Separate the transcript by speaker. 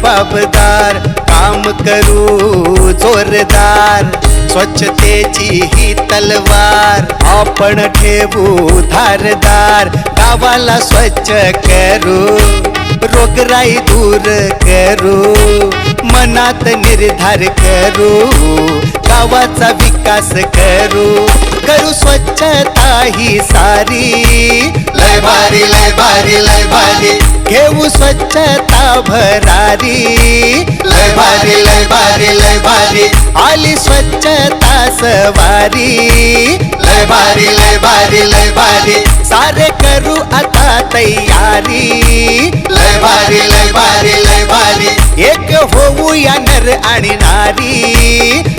Speaker 1: जबाबदार, काम करू जोरदार, स्वच्छतेची ही तलवार आपण ठेवू धारदार, गावाला स्वच्छ करू, रोगराई दूर करू, मनात निर्धार करू, गावाचा विकास करू, करू स्वच्छता ही सारी, लय भारी लय भारी लय भारी, घेऊ स्वच्छता भरारी, लय भारी लय भारी लय भारी, आली स्वच्छता सवारी, लय भारी लय भारी लय भारी, सारे करू आता तयारी, लय भारी लय भारी लय भारी, एक होऊया नर आणि नारी.